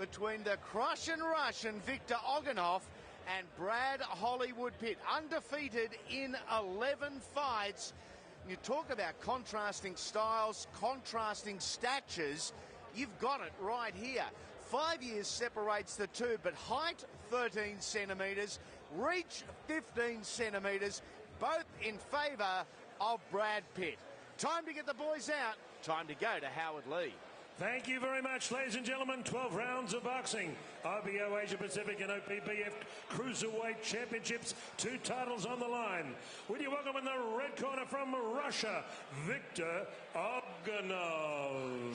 between the Crushing Russian Victor Oganov and Brad Hollywood Pitt. Undefeated in 11 fights. You talk about contrasting styles, contrasting statures. You've got it right here. 5 years separates the two, but height 13 centimetres, reach 15 centimetres, both in favour of Brad Pitt. Time to get the boys out. Time to go to Howard Lee. Thank you very much, ladies and gentlemen. 12 rounds of boxing. IBO Asia Pacific and OPBF Cruiserweight Championships. 2 titles on the line. Will you welcome in the red corner from Russia, Victor Oganov.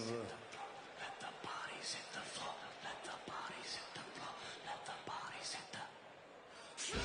Let the bodies hit the floor. Let the bodies hit the floor. Let the bodies hit the floor.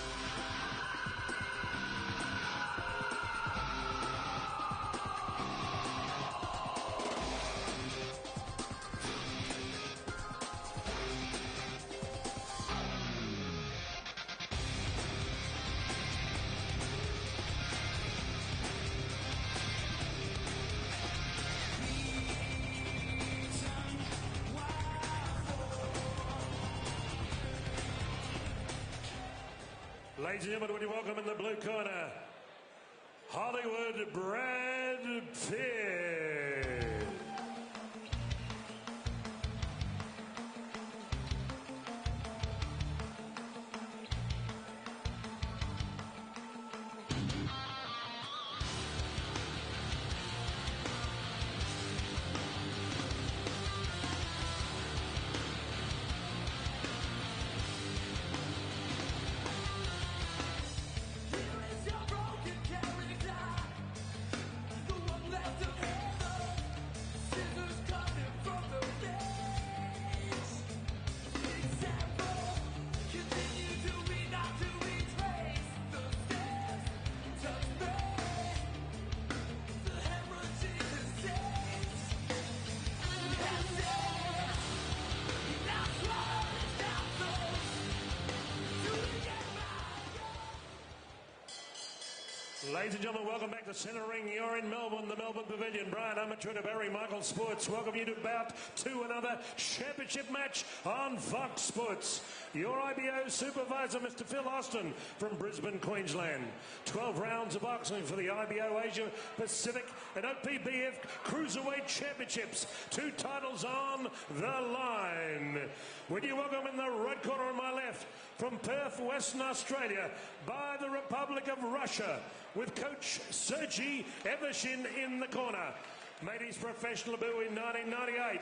Ladies and gentlemen, would you welcome in the blue corner, Hollywood Brad Pitt. Ladies and gentlemen, welcome back to Centre Ring. You're in Melbourne, the Melbourne Pavilion. Brian Amateur to Barry Michael Sports. Welcome you to bout to another championship match on Fox Sports. Your IBO supervisor, Mr. Phil Austin from Brisbane, Queensland. 12 rounds of boxing for the IBO Asia Pacific and OPBF Cruiserweight Championships. 2 titles on the line. Would you welcome in the red corner on my left from Perth, Western Australia, by the Republic of Russia, with coach Sergei Evershin in the corner. Made his professional debut in 1998.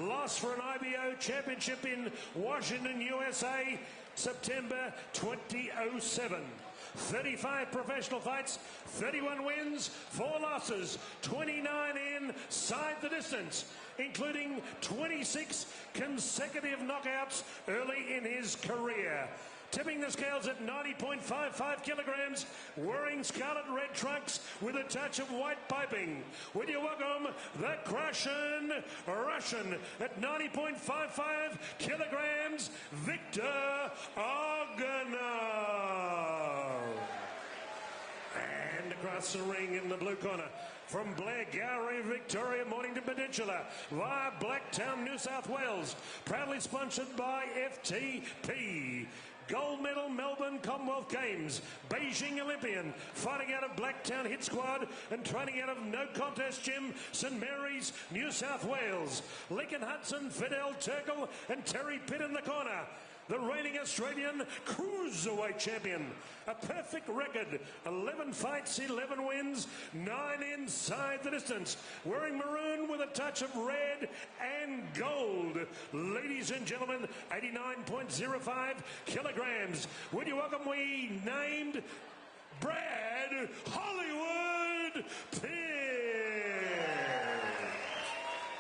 Lost for an IBO championship in Washington, USA, September 2007. 35 professional fights, 31 wins, 4 losses, 29 inside the distance, including 26 consecutive knockouts early in his career. Tipping the scales at 90.55 kilograms, wearing scarlet red trunks with a touch of white piping. Would you welcome the Crushing Russian at 90.55 kilograms, Victor Oganov. And across the ring in the blue corner, from Blairgowrie, Victoria, Mornington Peninsula, via Blacktown, New South Wales, proudly sponsored by FTP. Gold medal Melbourne Commonwealth Games, Beijing Olympian, fighting out of Blacktown Hit Squad and training out of No Contest Gym, St Mary's, New South Wales. Lincoln Hudson, Fidel Turkle and Terry Pitt in the corner. The reigning Australian Cruiserweight champion. A perfect record, 11 fights, 11 wins, 9 inside the distance. Wearing maroon with a touch of red and gold. Ladies and gentlemen, 89.05 kilograms. Would you welcome, we named Brad Hollywood Pitt.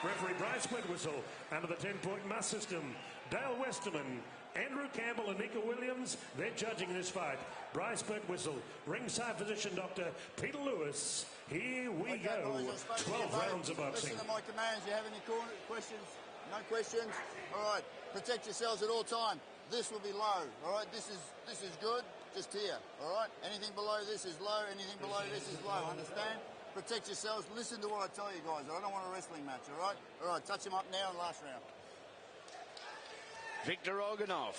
Referee Bryce Wentwistle under the 10-point must system. Dale Westerman, Andrew Campbell and Nika Williams, they're judging this fight. Bryce Whistle, ringside physician Dr. Peter Lewis. Here we go. 12 rounds of boxing. Listen to my commands. You have any questions? No questions? All right. Protect yourselves at all time. This will be low. All right. This is good. Just here. All right. Anything below this is low. Anything below this is low. Understand? Protect yourselves. Listen to what I tell you guys. I don't want a wrestling match. All right. All right. Touch him up now in the last round. Victor Oganov,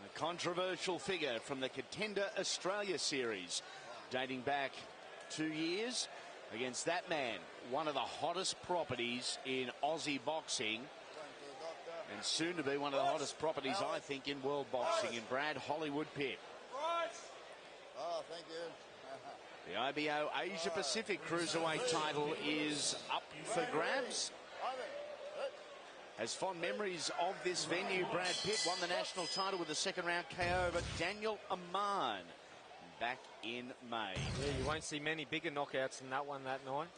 a controversial figure from the Contender Australia series, dating back 2 years against that man, one of the hottest properties in Aussie boxing, and soon to be one of the hottest properties, I think, in world boxing, in Brad Hollywood Pitt. Oh, thank you. The IBO Asia Pacific Cruiserweight title is up for grabs. Has fond memories of this venue. Brad Pitt won the national title with a second round KO over Daniel Aman back in May. Yeah, you won't see many bigger knockouts than that one that night.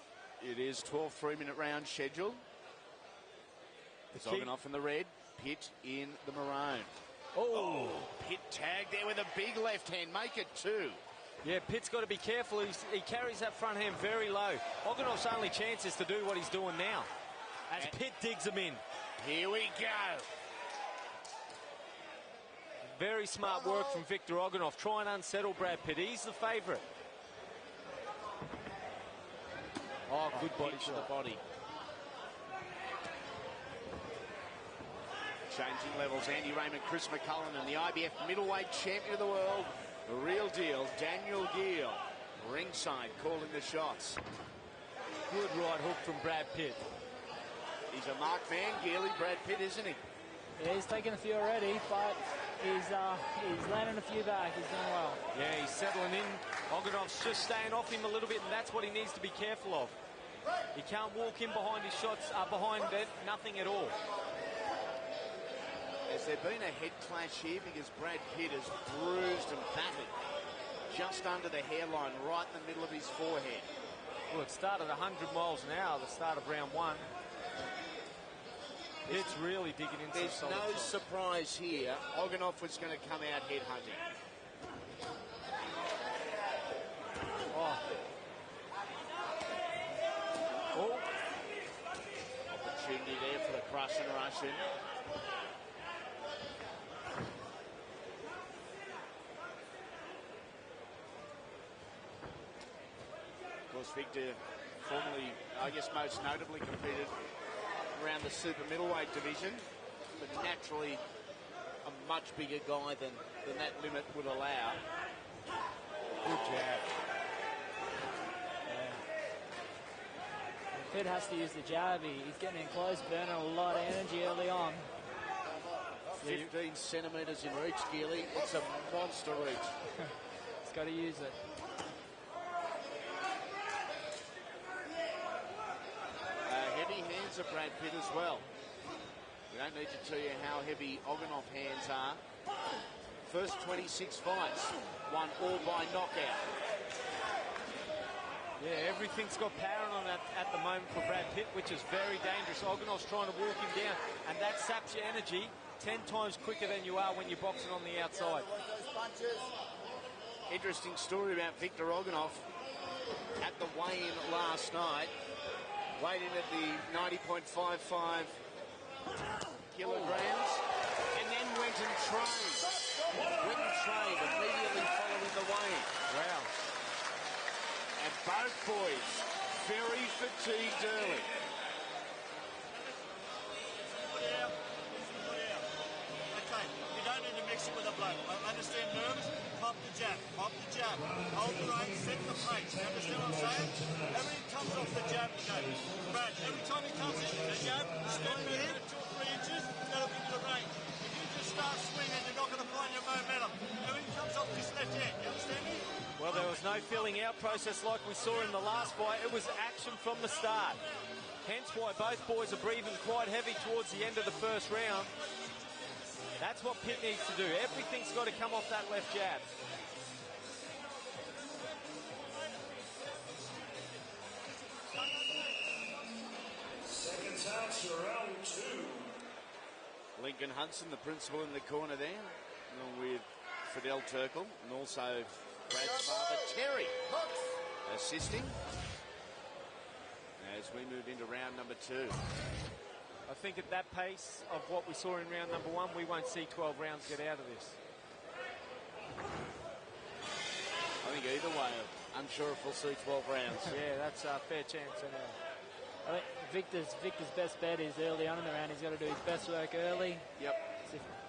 It is 12 3-minute round schedule. Oganov in the red, Pitt in the maroon. Oh, Pitt tagged there with a big left hand, make it 2. Yeah, Pitt's got to be careful. He carries that front hand very low. Oganov's only chance is to do what he's doing now, as Pitt digs him in. Here we go. Very smart work from Victor Oganov. Try and unsettle Brad Pitt. He's the favourite. Oh, good body to shot. the body. Changing levels, Andy Raymond, Chris McCullen, and the IBF middleweight champion of the world, the real deal, Daniel Gill, ringside calling the shots. Good right hook from Brad Pitt. He's a marked man, Geely, Brad Pitt, isn't he? Yeah, he's taken a few already, but he's landing a few back. He's doing well. Yeah, he's settling in. Oganov's just staying off him a little bit, and that's what he needs to be careful of. He can't walk in behind his shots, behind it, nothing at all. Has there been a head clash here? Because Brad Pitt is bruised and battered just under the hairline, right in the middle of his forehead. Well, it started 100 miles an hour, the start of round 1. Pitt's really digging into There's some no solid shots. surprise here. Oganov was going to come out headhunting. Oh. Opportunity there for the crush and rush in. Of course, Victor formerly, I guess most notably, competed around the super middleweight division, but naturally a much bigger guy than that limit would allow. Good jab. Pitt has to use the jab. He's getting in close, burning a lot of energy early on. 15 centimetres in reach, Geely. It's a monster reach. He's got to use it. Heavy hands of Brad Pitt as well. We don't need to tell you how heavy Oganov hands are. First 26 fights, won all by knockout. Yeah, everything's got power on it at the moment for Brad Pitt, which is very dangerous. Oganov's trying to walk him down, and that saps your energy 10 times quicker than you are when you're boxing on the outside. Interesting story about Victor Oganov at the weigh-in last night. Weighed in at the 90.55 kilograms, and then went and trained. Immediately following the weigh-in. Wow. And both boys very fatigued early. Okay, you don't need to mix it with a bloke. I understand nerves, pop the jab, hold the range, set the pace. You understand what I'm saying? Everything comes off the jab, you go. Brad, every time he comes in with the jab, step ahead 2 or 3 inches, that'll give you the range. If you just start swinging, you're not going to find your momentum. Everything comes off this left hand, you understand me? Well, there was no filling out process like we saw in the last fight. It was action from the start. Hence why both boys are breathing quite heavy towards the end of the first round. That's what Pitt needs to do. Everything's got to come off that left jab. Seconds out to round 2. Lincoln Hudson, the principal in the corner there, along with Fidel Turkle, and also Brad's father, Terry, assisting as we move into round number 2. I think at that pace of what we saw in round number 1, we won't see 12 rounds get out of this. I think either way, I'm sure if we'll see 12 rounds. Yeah, that's a fair chance anyway. I think Victor's best bet is early on in the round. He's got to do his best work early. Yep.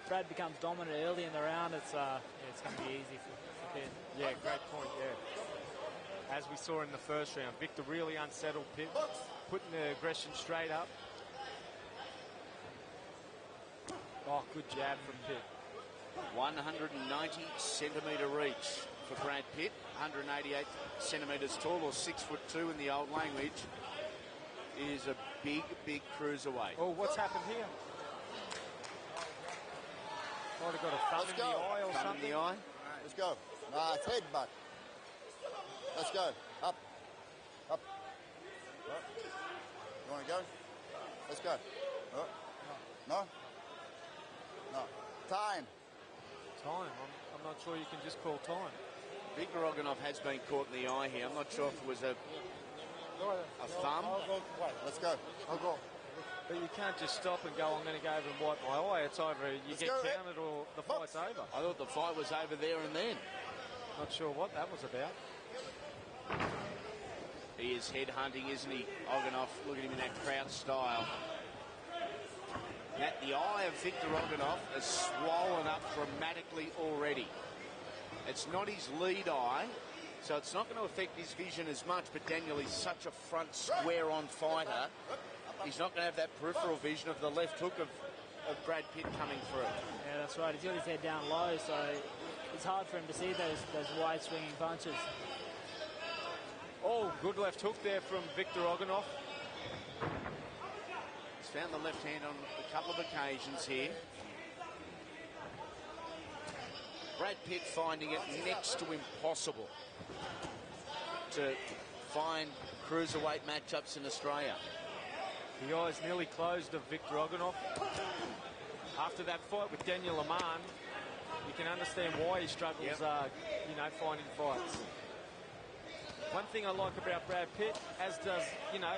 Brad becomes dominant early in the round, it's going to be easy for Pitt. Yeah, great point, yeah. As we saw in the first round, Victor really unsettled Pitt, putting the aggression straight up. Oh, good jab from Pitt. 190 centimetre reach for Brad Pitt, 188 centimetres tall, or 6'2" in the old language, is a big, big cruiserweight. Oh, what's happened here? Might have got a thumb in the eye or something. In the eye. Let's go. It's headbutt. Let's go. Up. Up. Right. You want to go? Let's go. Right. No? No. Time. Time. I'm not sure you can just call time. Victor Oganov has been caught in the eye here. I'm not sure if it was a thumb. Let's go. I'll go. But you can't just stop and go, I'm going to go over and wipe my eye. It's over. You get counted or the fight's over. I thought the fight was over there and then. Not sure what that was about. He is head hunting, isn't he? Oganov, look at him in that crouch style. The eye of Victor Oganov is swollen up dramatically already. It's not his lead eye, so it's not going to affect his vision as much, but Daniel is such a front square-on fighter. He's not going to have that peripheral vision of the left hook of Brad Pitt coming through. Yeah, that's right. He's got his head down low, so it's hard for him to see those wide swinging punches. Oh, good left hook there from Victor Oganov. He's found the left hand on a couple of occasions here. Brad Pitt finding it next to impossible to find cruiserweight matchups in Australia. The eyes nearly closed of Victor Oganov. After that fight with Daniel Aman, you can understand why he struggles, you know, finding fights. One thing I like about Brad Pitt, as does, you know...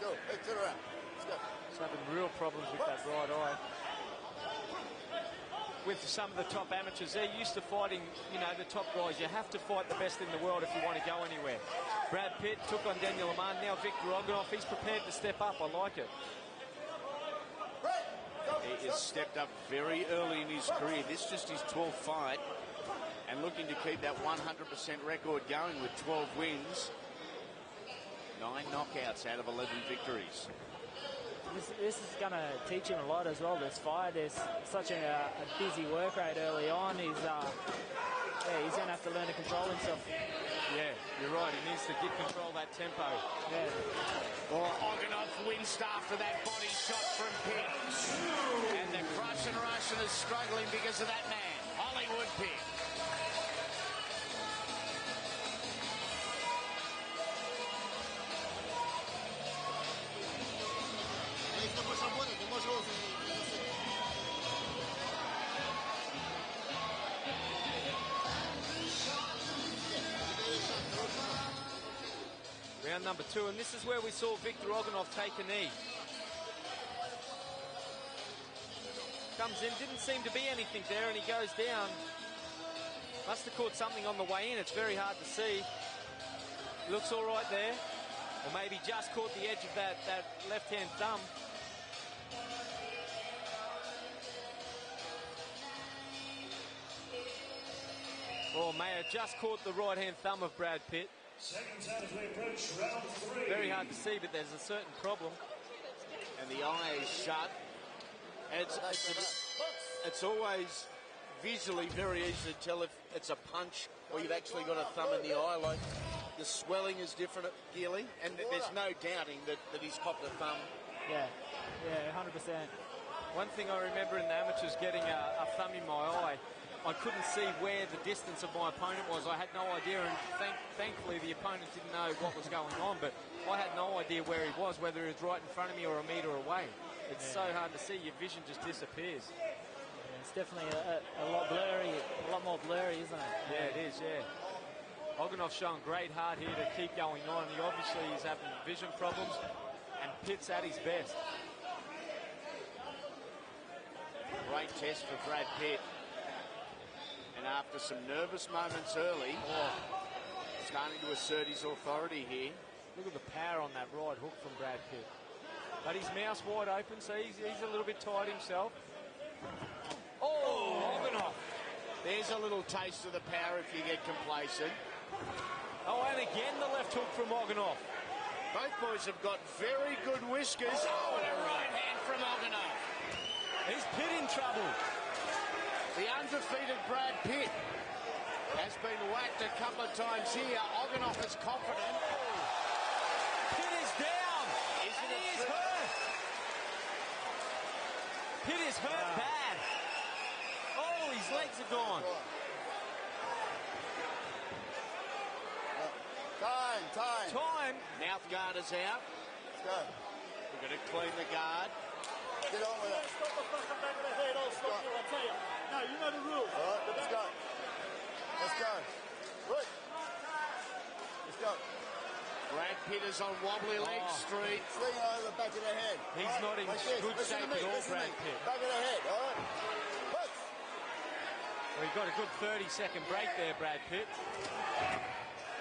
Go. Hey, turn around. Let's go. He's having real problems with that right eye. With some of the top amateurs, they're used to fighting, you know, the top guys. You have to fight the best in the world if you want to go anywhere. Brad Pitt took on Daniel Aman. Now Victor Oganov, he's prepared to step up. I like it. He has stepped up very early in his career. This is just his 12th fight, and looking to keep that 100% record going with 12 wins. 9 knockouts out of 11 victories. This is going to teach him a lot as well, this fight. There's such a busy work rate early on. He's going to have to learn to control himself. Yeah, you're right. He needs to control that tempo. Yeah. Well, Oganov winced after that body shot from Pitt. And the Russian is struggling because of that man, Hollywood Pitt. Round number 2, and this is where we saw Victor Oganov take a knee. Comes in, didn't seem to be anything there, and he goes down. Must have caught something on the way in. It's very hard to see. Looks all right there. Or maybe just caught the edge of that left-hand thumb. Or may have just caught the right-hand thumb of Brad Pitt. Seconds out as we approach round 3. Very hard to see, but there's a certain problem. And the eye is shut. And it's always visually very easy to tell if it's a punch or you've actually got a thumb in the eye. Like, the swelling is different, Geely, and there's no doubting that he's copped a thumb. Yeah, 100%. One thing I remember in the amateurs getting a thumb in my eye, I couldn't see where the distance of my opponent was. I had no idea, and thankfully the opponent didn't know what was going on, but I had no idea where he was, whether he was right in front of me or a metre away. It's so hard to see. Your vision just disappears. Yeah, it's definitely a lot blurry, a lot more blurry, isn't it? Yeah, it is, yeah. Oganov's showing great heart here to keep going on. He obviously is having vision problems, and Pitt's at his best. Great test for Brad Pitt. And after some nervous moments early, starting to assert his authority here. Look at the power on that right hook from Brad Pitt. But his mouth's wide open, so he's a little bit tired himself. Oh, Oganov. There's a little taste of the power if you get complacent. Oh, and again the left hook from Oganov. Both boys have got very good whiskers. Oh, and a right hand from Oganov. Is Pitt in trouble? The undefeated Brad Pitt has been whacked a couple of times here. Oganov is confident. Pitt is down. And he is hurt. Pitt is hurt bad. Oh, his legs are gone. Time. Mouth guard is out. Let's go. We're going to clean the guard. Get on with it. Stop the fucking back of the head. I'll stop you, I'll tell you. No, you know the rules. All right, let's go. Let's go. Good. Let's go. Brad Pitt is on wobbly leg street. Swing over, back of the head. He's not in good shape at all, Brad Pitt. Back of the head, all right? Push. Well, he got a good 30-second break there, Brad Pitt.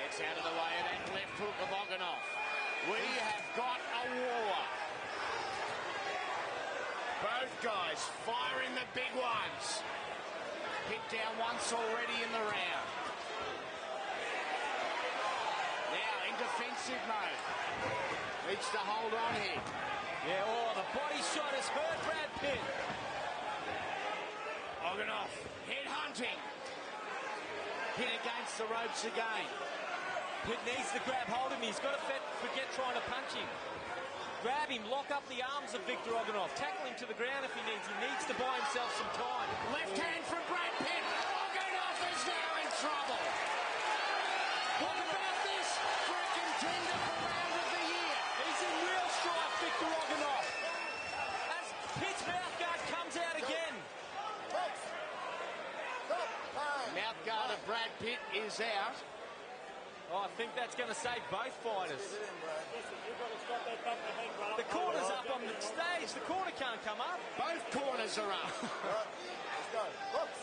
Gets out of the way of that left hook of Oganov. We have got a war. Both guys firing the big ones. Pitt down once already in the round. Now in defensive mode. Needs to hold on here. Yeah, the body shot has hurt Brad Pitt. Oganov head hunting. Pitt against the ropes again. Pitt needs to grab hold of him. He's got to forget trying to punch him. Grab him, lock up the arms of Victor Oganov. Tackle him to the ground if he needs. He needs to buy himself some time. Left hand from Brad Pitt. Oganov is now in trouble. What about this for a contender for round of the year? He's in real strife, Victor Oganov. As Pitt's mouth guard comes out again. Mouth guard of Brad Pitt is out. Oh, I think that's going to save both fighters. The corner's up on the stage. The corner can't come up. Both corners are up. Let's go. Hooks.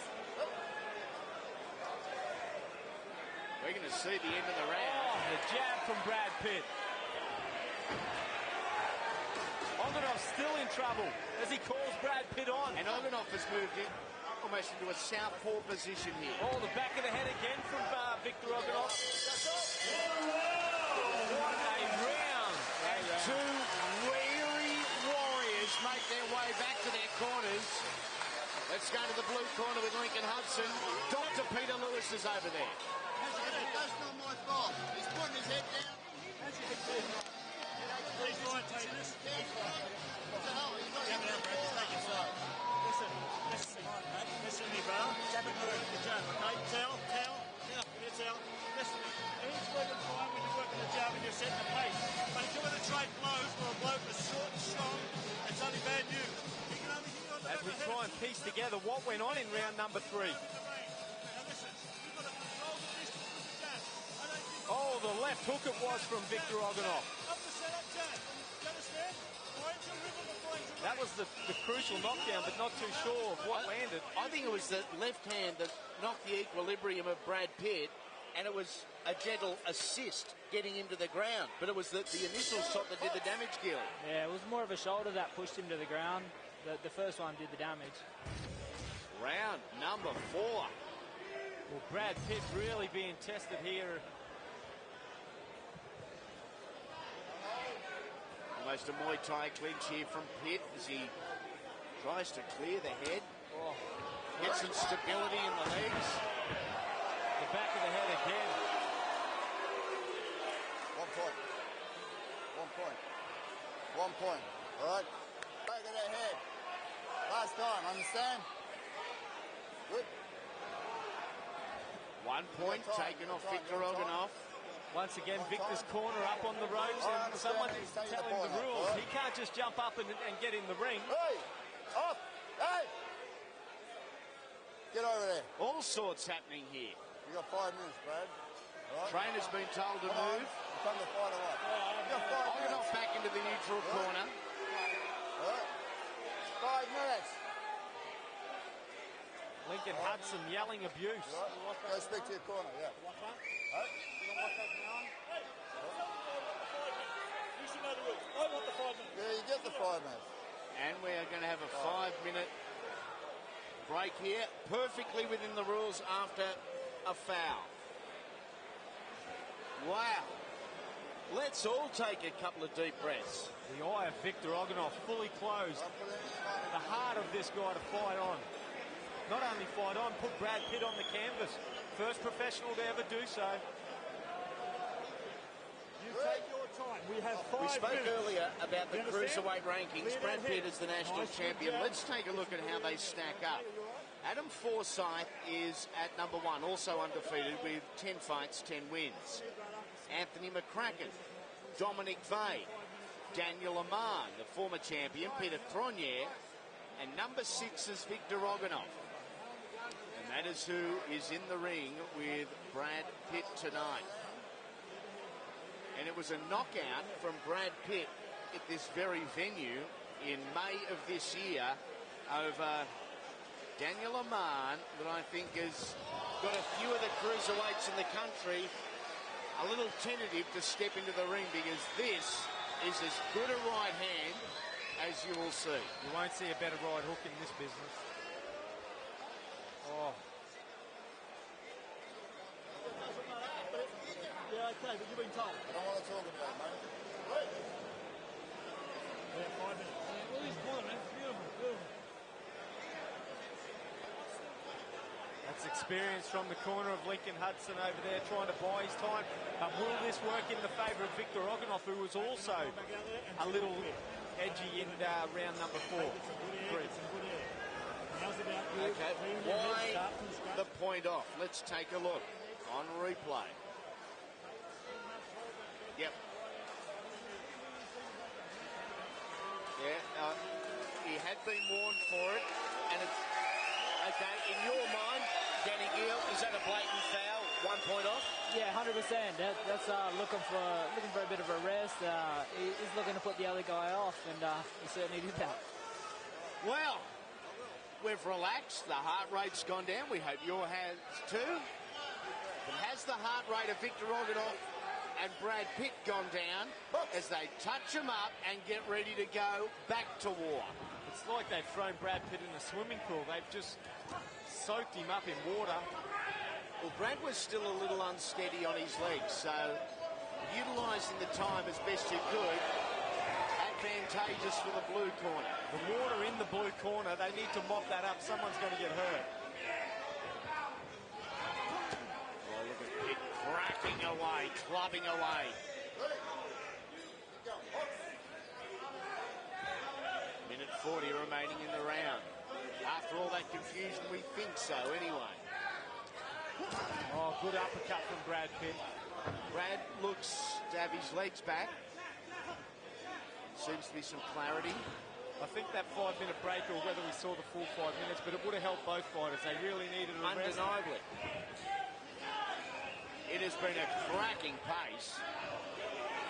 We're going to see the end of the round. Oh, the jab from Brad Pitt. Oganov's still in trouble as he calls Brad Pitt on. And Oganov has moved in almost into a southpaw position here. Oh, the back of the head again from Victor Oganov. What a round. And two weary warriors make their way back to their corners. Let's go to the blue corner with Lincoln Hudson. Dr. Peter Lewis is over there. That's not my fault. He's putting his head down. Please, Ryan, take this. What the hell? He's not Jab it out, Brad. Just take your side. Listen to me, brother. Jab it through the jab, okay? Towel. Give me a towel. Listen to me. Everything's working fine when you're working the jab and you're setting the pace. But if you're going to trade blows for a bloke that's short and strong, it's only bad news. You can only hit on the As we try and piece together what went on in round number 3. Now listen, you've got to control the distance with the jab. I don't think Oh, the left hook it was from Victor Oganov. up the setup jab. You understand? Orange and river before orange and That was the crucial knockdown, but not too sure of what landed. I think it was the left hand that knocked the equilibrium of Brad Pitt, and it was a gentle assist getting him to the ground. But it was the initial shot that did the damage, Gil. Yeah, it was more of a shoulder that pushed him to the ground. The first one did the damage. Round number 4. Well, Brad Pitt really being tested here. Almost a Muay Thai clinch here from Pitt as he tries to clear the head. Get some stability in the legs. The back of the head again. 1 point. 1 point. All right? Back of the head. Last time, understand? Good. 1 point taken off Victor Oganov. Once again, Victor's corner up on the ropes, and someone is telling him the rules. He can't just jump up and get in the ring. Hey! Up! Hey! Get over there. All sorts happening here. You got 5 minutes, Brad. All right? Trainer's been told to move. You come to fight or what? You got 5 minutes. Oganov back into the neutral corner. All right? 5 minutes. Lincoln Hudson yelling abuse. All right? Go speak to your corner, yeah. You should know the I want the 5 minutes. Yeah, you get the 5 minutes. And we are going to have a 5-minute break here, perfectly within the rules after a foul. Wow. Let's all take a couple of deep breaths. The eye of Victor Oganov fully closed. The heart of this guy to fight on. Not only fight on, put Brad Pitt on the canvas. First professional to ever do so. You take your time. We have 5 We spoke minutes. earlier about the You understand? Cruiserweight rankings. Clear Brad that Pitt head. is the national Nice champion. jab. Let's take a look at how they stack up. Adam Forsyth is at number 1, also undefeated with 10 fights, 10 wins. Anthony McCracken, Dominic Vey, Daniel Aman, the former champion, Peter Cronje, and number 6 is Victor Oganov. And that is who is in the ring with Brad Pitt tonight. And it was a knockout from Brad Pitt at this very venue in May of this year over Daniel Aman, that I think has got a few of the cruiserweights in the country a little tentative to step into the ring, because this is as good a right hand as you will see. You won't see a better right hook in this business. Oh. Yeah, okay, but you've been told. I don't want to talk about it, mate. Yeah, 5 minutes. All these corner, man. Beautiful, beautiful. That's experience from the corner of Lincoln Hudson over there trying to buy his time. Will this work in the favour of Victor Oganov, who was also a little edgy in round number 4? Okay, why the point off? Let's take a look on replay. Yep. Yeah, he had been warned for it, and it's okay. In your mind, Danny Gill, is that a blatant foul? 1 point off? Yeah, 100%. That's looking for a bit of a rest. He's looking to put the other guy off, and he certainly did that. Well, we've relaxed. The heart rate's gone down. We hope your has too. But has the heart rate of Victor Oganov and Brad Pitt gone down as they touch him up and get ready to go back to war? It's like they've thrown Brad Pitt in a swimming pool. They've just soaked him up in water. Well, Brad was still a little unsteady on his legs, so utilising the time as best you could, advantageous for the blue corner. The water in the blue corner, they need to mop that up. Someone's going to get hurt. Oh, look at Pitt cracking away, clubbing away. Minute 40 remaining in the round. After all that confusion, we think so anyway. Oh, good uppercut from Brad Pitt. Brad looks to have his legs back. Seems to be some clarity. I think that 5-minute break, or whether we saw the full 5 minutes, but it would have helped both fighters. They really needed a rest. Undeniably. It has been a cracking pace.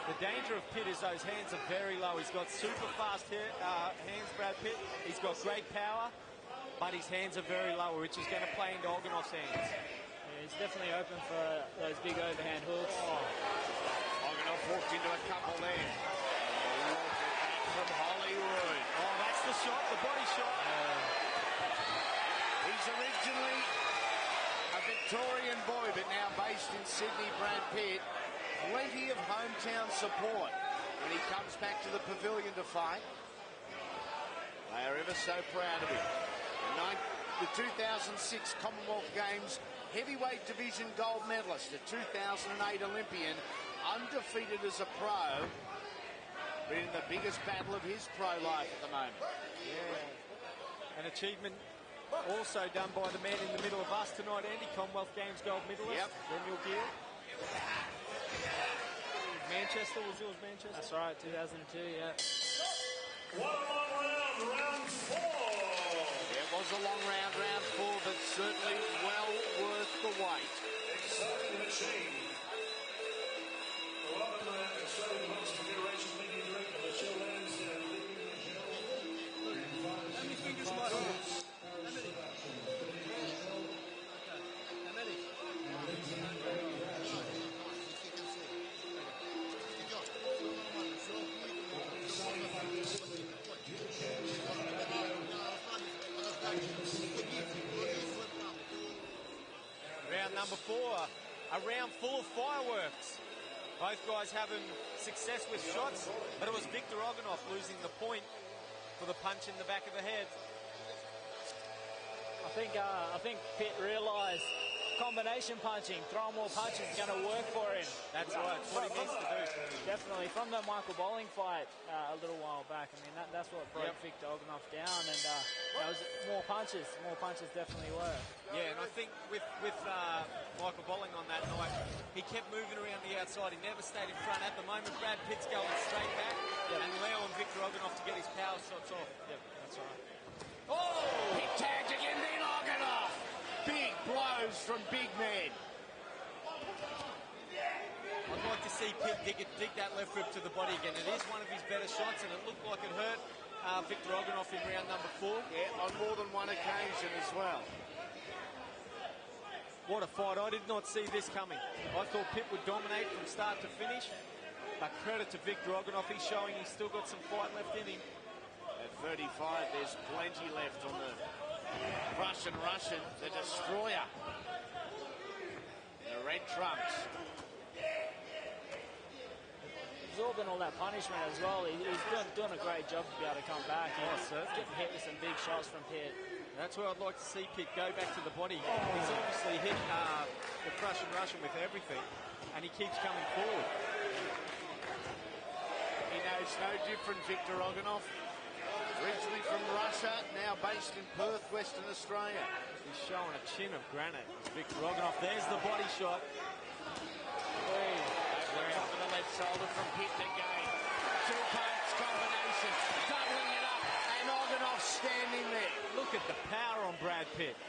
The danger of Pitt is those hands are very low. He's got super fast hands, Brad Pitt. He's got great power, but his hands are very low, which is going to play into Oganov's hands. Yeah, he's definitely open for those big overhand hooks. Oganov walked into a couple there. Look at that from Hollywood. Oh, that's the shot, the body shot. He's originally a Victorian boy, but now based in Sydney, Brad Pitt. Plenty of hometown support when he comes back to the pavilion to fight. They are ever so proud of him. The 2006 Commonwealth Games heavyweight division gold medalist, a 2008 Olympian, undefeated as a pro, but in the biggest battle of his pro life at the moment. Yeah. An achievement also done by the man in the middle of us tonight, Andy, Commonwealth Games gold medalist. Yep. Daniel Gill. Manchester, was yours Manchester? That's right, 2002, yeah. One round, round 4. It was a long round, round 4, but certainly well worth the wait. Starting the chain. Welcome to the Australian Boxing Federation Media Director, Michelle Lansdowne. How many fingers am I on? How many? number 4. A round full of fireworks. Both guys having success with shots, but it was Victor Oganov losing the point for the punch in the back of the head. I think Pitt realised combination punching, throwing more punches is going to work for him. That's right, it's what he needs to do. Definitely. From the Michael Bowling fight a little while back, I mean, that's what broke Victor Oganov down, and that was more punches. More punches definitely were. Yeah, and I think with Michael Bowling on that night, he kept moving around the outside. He never stayed in front. At the moment, Brad Pitt's going straight back and allowing Victor Oganov to get his power shots off. Yep, that's right. Oh! Pitt tags again, then Oganov. Big blows from big men. I'd like to see Pitt dig that left rib to the body again. It is one of his better shots, and it looked like it hurt Victor Oganov in round number 4. Yeah, on more than one occasion as well. What a fight. I did not see this coming. I thought Pitt would dominate from start to finish, but credit to Victor Oganov. He's showing he's still got some fight left in him. At 35, there's plenty left on the Russian, the destroyer. The red trunks. Absorbing all that punishment as well. He's doing a great job to be able to come back. He's getting hit with some big shots from Pitt. That's where I'd like to see Pitt go back to the body. He's obviously hit the Russian with everything, and he keeps coming forward. He knows no different, Victor Oganov. Originally from Russia, now based in Perth, Western Australia. He's showing a chin of granite. Victor Oganov, there's the body shot. Top of the left shoulder from Pitt again. 2 punch combination, doubling it up, and Oganov standing there. Look at the power on Brad Pitt.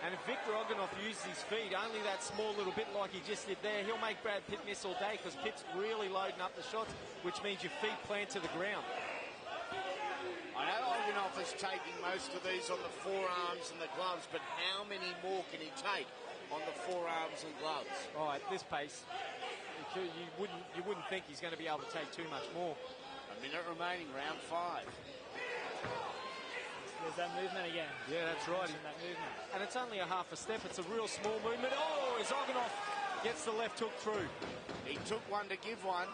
And if Victor Oganov uses his feet only that small little bit like he just did there, he'll make Brad Pitt miss all day, because Pitt's really loading up the shots, which means your feet plant to the ground. I know Oganov is taking most of these on the forearms and the gloves, but how many more can he take on the forearms and gloves? Oh, at this pace, you wouldn't think he's going to be able to take too much more. A minute remaining, round 5. There's that movement again. Yeah, that's right. That movement. And it's only a half a step. It's a real small movement. Oh, as Oganov gets the left hook through. He took one to give one.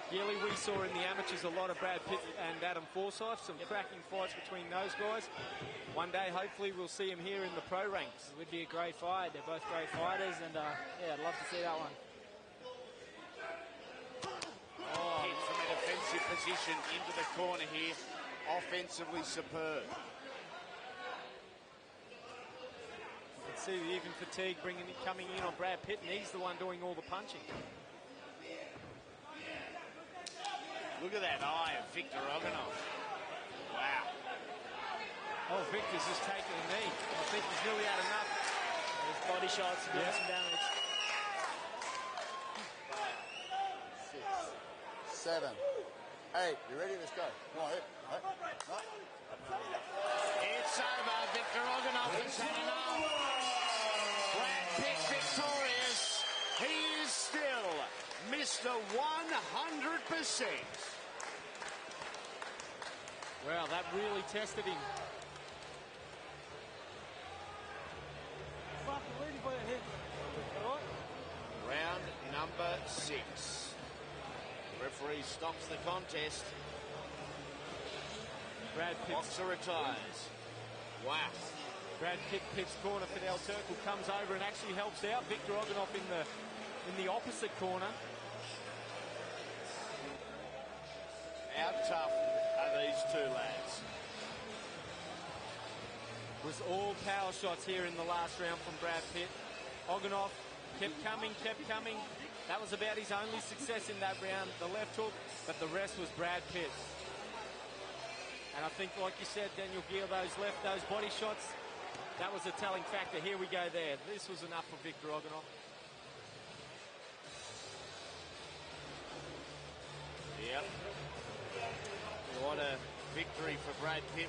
Gilly, we saw in the amateurs a lot of Brad Pitt and Adam Forsyth, some cracking fights between those guys. One day, hopefully, we'll see him here in the pro ranks. It would be a great fight. They're both great fighters, and yeah, I'd love to see that one. Pitt from a defensive position into the corner here. Offensively superb. You can see the even fatigue coming in on Brad Pitt, and he's the one doing all the punching. Look at that eye of Victor Oganov. Wow. Oh, Victor's just taking a knee. I think he's nearly had enough. There's body shots, doing some damage. 6, 7, 8. You ready? Let's go. Come on, hit. It's over. Victor Oganov has had enough. Brad Pitt victorious. He is still Mr. 100%. Wow, that really tested him. Round number 6. Referee stops the contest. Brad Pitt. Boxer retires. Wow. Brad Pitt, Pitt's corner. Fidel Turkle comes over and actually helps out Victor Oganov in the opposite corner. How tough are these two lads? It was all power shots here in the last round from Brad Pitt. Oganov kept coming. That was about his only success in that round, the left hook, but the rest was Brad Pitt. And I think, like you said, Daniel Gill, those body shots, that was a telling factor. Here we go there. This was enough for Victor Oganov. Yep. What a victory for Brad Pitt.